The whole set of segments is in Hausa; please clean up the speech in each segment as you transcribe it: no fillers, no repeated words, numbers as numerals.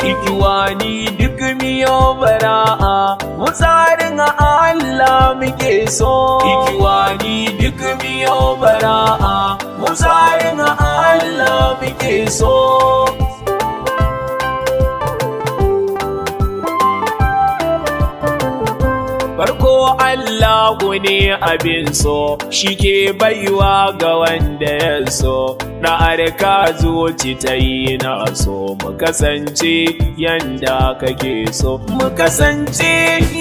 Ikiwani duk miyo bara'a, mu tsarin Allah muke so. Ikiwani duk miyo bara'a, mu tsarin Allah muke so. Farko Allahu ne abin so, shi ke baiwa ga wanda ya so. Ra'ar ka zuci ta yi na so, mu kasance yanda kake so, mu kasance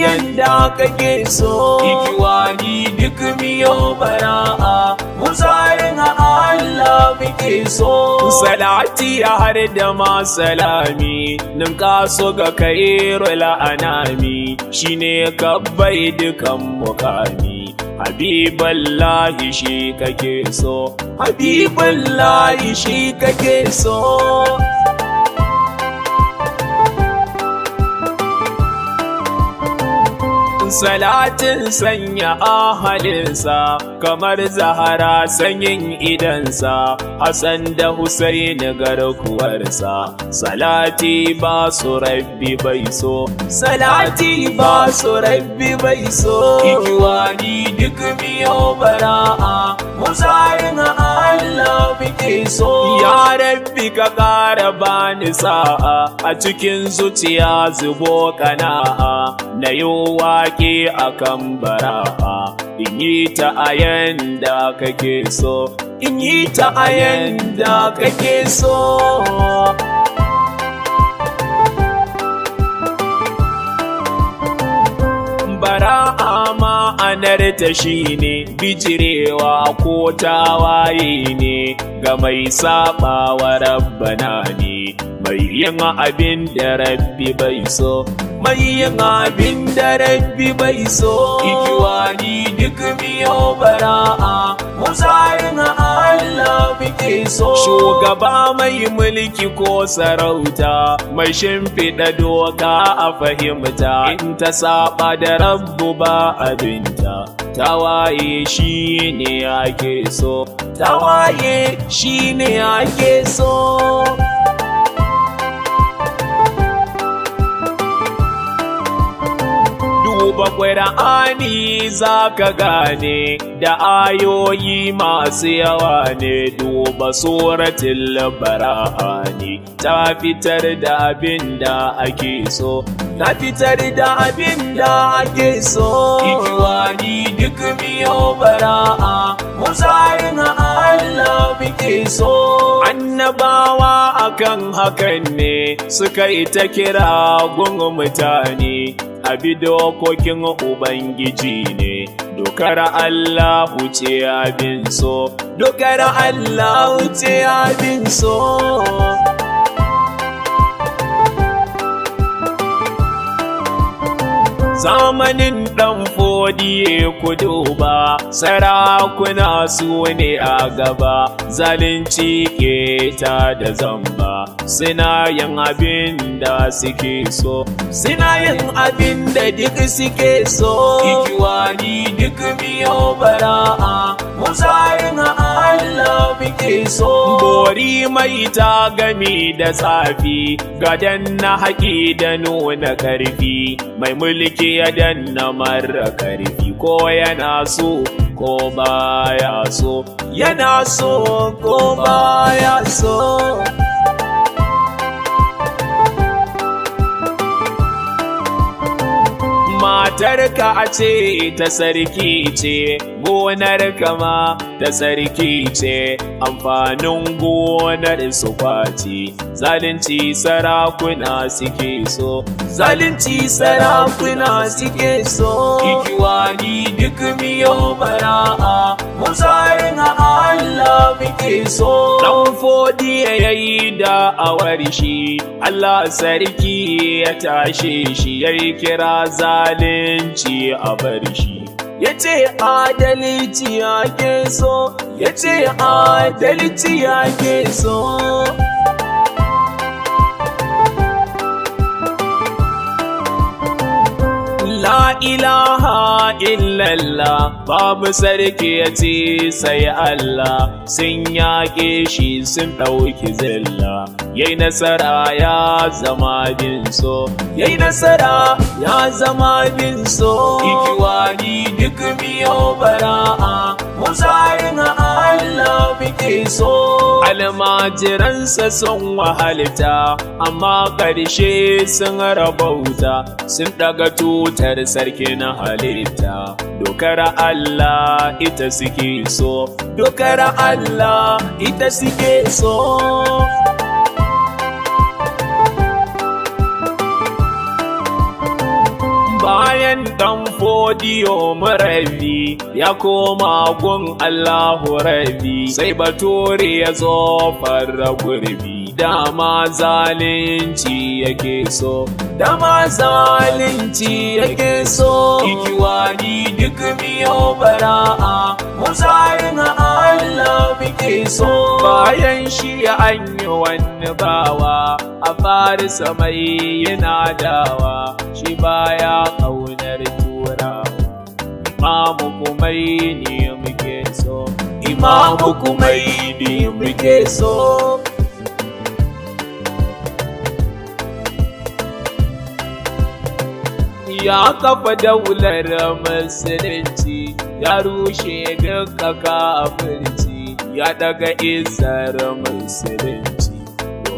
yanda kake so. Ikiwani duk miyo bara'a, mu tsarin Allah muke so. Salati har da ma salami, ninka so ga Khairul anami, shine kabbai dukan mukami. Habiballahi shi kake so, Habiballahi shi kake so. Salatin sanya ahalinsa kamar Zahara sanyin idansa, Hassan da Husain garkuwarsa. Salati ba su rabbi bai so, salati ba su rabbi bai so. Ikiwani duk miyo bara'a, mu tsarin Allah muke so. Ya rabbi ka ƙara bani sa'a, a cikin zuciya zubo kana'a, na yi waƙe akan bara'a, in yi ta a yanda kake so, in yi ta a yanda kake so. Bara'a ma'anar ta shine bijirewa ko tawaye ne ga mai saɓawa Rabbana ne, mai yin abin da Rabbi bai so, mai yin abin da Rabbi bai so. Ikiwani duk miyo bara'a, mu tsarin Allah muke so. Shugaba mai mulki ko sarauta, mai shimfiɗa doka a fahimta, in ta saba da Rabbu ba abinta. Tawaye shi ne ake so, tawaye shi ne ake so. Duba Qur'ani za ka gane da ayoyi masu yawa ne. Duba suratul Bara'ani, ta fitar da abin da ake so, ta fitar da abin da ake so. Ikiwani duk miyo bara'a, mu tsarin Allah muke so. Annabawa akan hakan ne suka yi ta kira gun mutane, abi dokokin Ubangiji ne. Dokar Allah ce abin so, dokar Allah ce abin so. Zamanin ɗan Fudiyyah ku duba, sarakuna su ne a gaba, zalunci keta da zamba, suna yin abin da suke so, suna yin abin da duk suke so. Ikiwani duk miyo bara'a, mu tsarin Allah muke so. Bori mai ta gami da tsafi, gadan na haƙi da nuna ƙarfi, mai mulki ya danna mara karfi, ko yana so ko baya so, yana so ko baya so. Matarka a ce ta sarki ce, gonarka ma ta sarki ce, amfanin gonar su kwace. Zalunci sarakuna suke so, zalunci sarakuna suke so. Ikiwani duk miyo bara'a, mu tsarin Allah muke so. Ɗan Fudiyyah yayi da'awar shi, Allah sarki ya tashe shi, yayi kira zalunci a bar shi. Yace adalci yake so, yace adalci yake so. ilaha illallah, babu sarki ya ce sai Allah, sun yaƙe shi sun ɗauki zilla, yayi nasara ya zama bin so, yayi nasara ya zama bin so. Ikiwani duk miyo bara'a, musayin Allah muke so. Almajiransa sun wahalta, amma ƙarshe sun rabauta, sun ɗaga tutar sarki na halitta. Dokar Allah ita suke so, dokar Allah ita suke so. Bayan ɗan Fudiyyah murabi ya koma gun Allahu Rabbi, sai Bature ya zo fara gurbi. Dama zalunci yake so, dama zalunci yake so. Ikiwani duk miyo bara'a, musayin Allah muke so. Bayan shi an yi wani bawa a Farisa mai yana dawa, shi baya ƙaunar turawa. Imamu Kumaini muke so, Imamu Kumaini muke so. Ya kafa daular musulunci, ya rushe duka kafirci, ya daga isar musulunci.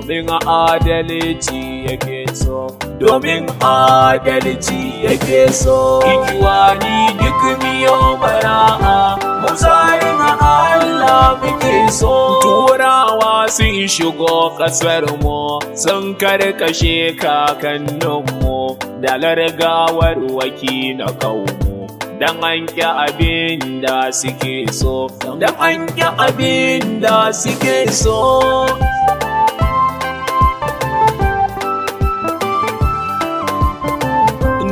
Domin adalci yake so, domin adalci yake so. Ikiwani duk miyo bara'a, musayin Allah muke so. Turawa sun shigo ƙasar mu, sun karkashe kakanninmu, da largawar waki na kaumu, dan an ƙi abin da suke so, dan an ƙi abin da suke so.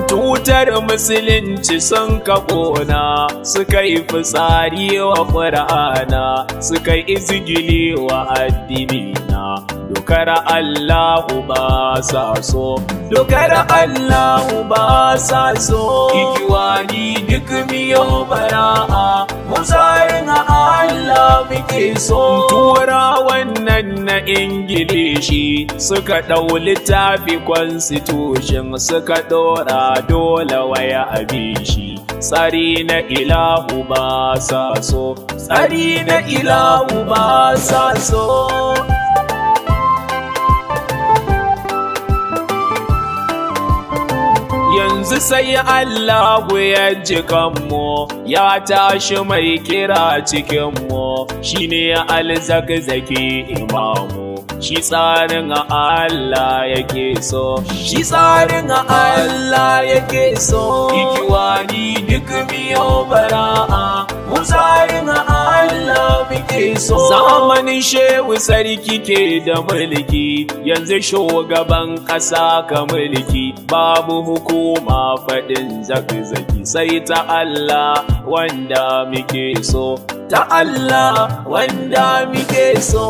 Tutar musulunci sun ka ƙona, suka yi fitsari wa ƙur'ana, suka yi izgili wa addinina. Dokar Allahu ba sa so, dokar Allahu ba sa so. Ikiwani duk miyo bara'a, musayin Allah muke so. Turawan nan na Ingilishi suka ɗau littafi constitution, suka ɗora dole waya abishi. Tsari na ilahu ba sa so, tsari na ilahu ba sa so. Yanzu sai Allahu ya ji kanmu, ya tashi mai kira cikinmu, shine alzakzaki imamu. Shi tsarin Allah yake so, shi tsarin Allah yake so. Ikiwani duk miyo bara'a, musayin Allah muke so. Zamanin shehu sarki ke da mulki, yanzu shugaban ƙasa ka mulki. Babu hukuma faɗin zaki-zaki, sai ta Allah wanda muke so, ta Allah wanda muke so.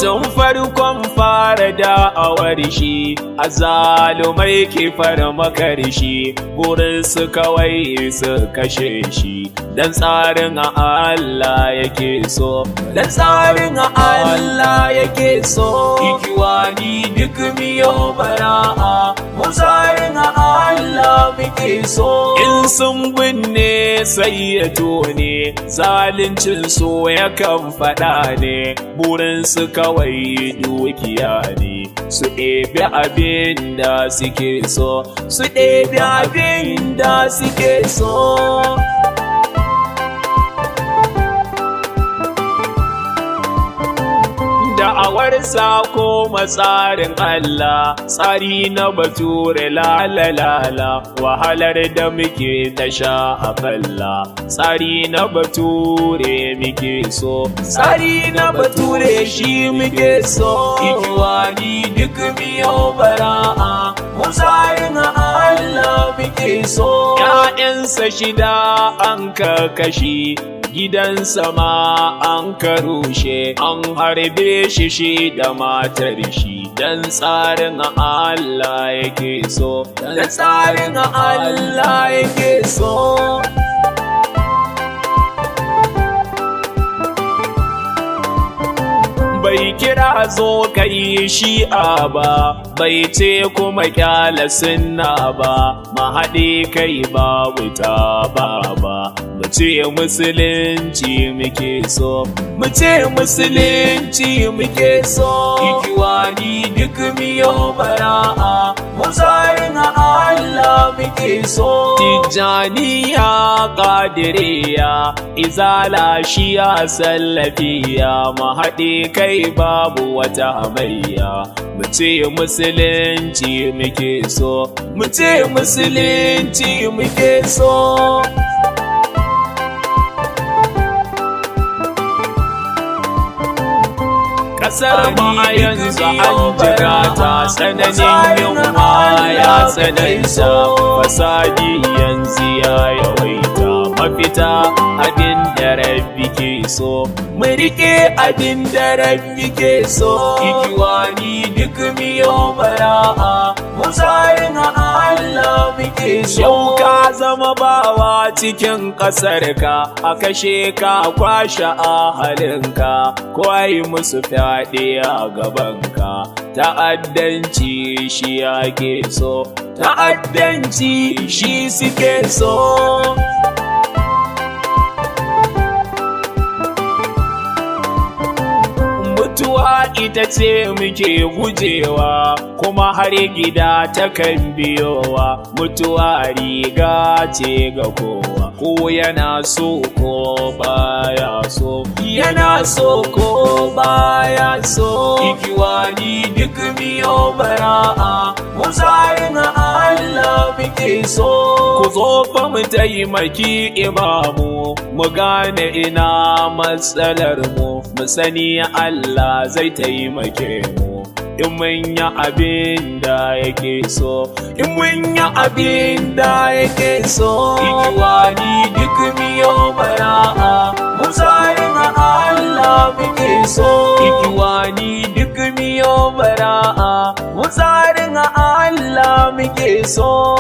Tun farkon fara da'awar shi, azzalumai ke farmakar shi, burin su kawai su kashe shi. Dan tsarin Allah yake so, dan tsarin Allah yake so. Ikiwani duk miyo bara'a, musayin Allah muke so. In sun binne sai ya tone, zaluncin so yakan faɗa ne, burin su kawai dukiya ne. Su ɗebi abin da suke so, su ɗebi abin da suke so. Da'awarsa ko matsarin Allah, tsari na Bature la wahalar da muke ta sha a kalla. Tsari na Bature muke so, tsari na Bature shi muke so. Ikiwani duk miyo bara'a, musayin Allah muke so. ‘Ya'yansa shida an kakashi, gidansa ma an karushe an harbe shi da matar shi dan tsarin Allah yake so dan tsarin Allah yake so bai kira zo kai shi'a ba bai ce kuma kyala sunna ba mahaɗe kai babu ta ba mu ce musulunci muke so mu ce musulunci muke so ikiwani duk miyo bara'a musayin Allah muke so tijaniya qadiriya izala shiya sallafiya mahaɗe kai babu wata hamayya mu ce musulunci muke so mu ce musulunci muke so kasar ma yanzu an jira ta tsananin yunwa ya tsananta fasadi yanzu ya yawaita mafita abin da rabbi ke so mu rike abin da rabbi ke so ikiwani duk miyo bara'a musayin Allah muke so yau ka zama bawa cikin ƙasarka a kashe ka kwashe ahalinka ko ai musu fyaɗe a gabanka ta'addanci shi yake so ta'addanci shi suke so mutuwa ita ce muke gujewa kuma har gida takan biyowa mutuwa riga ce ga kowa ko yana so ko baya so yana so ko baya so ikiwani duk miyo bara'a musayin Allah muke so ku zo fa mu taimaki imamu mu gane ina matsalar mu sani Allah zai taimake mu in mun yi abin da yake so in mun yi abin da yake so ikiwani duk miyo bara'a musayin Allah muke so ikiwani duk miyo bara'a musayin Allah muke so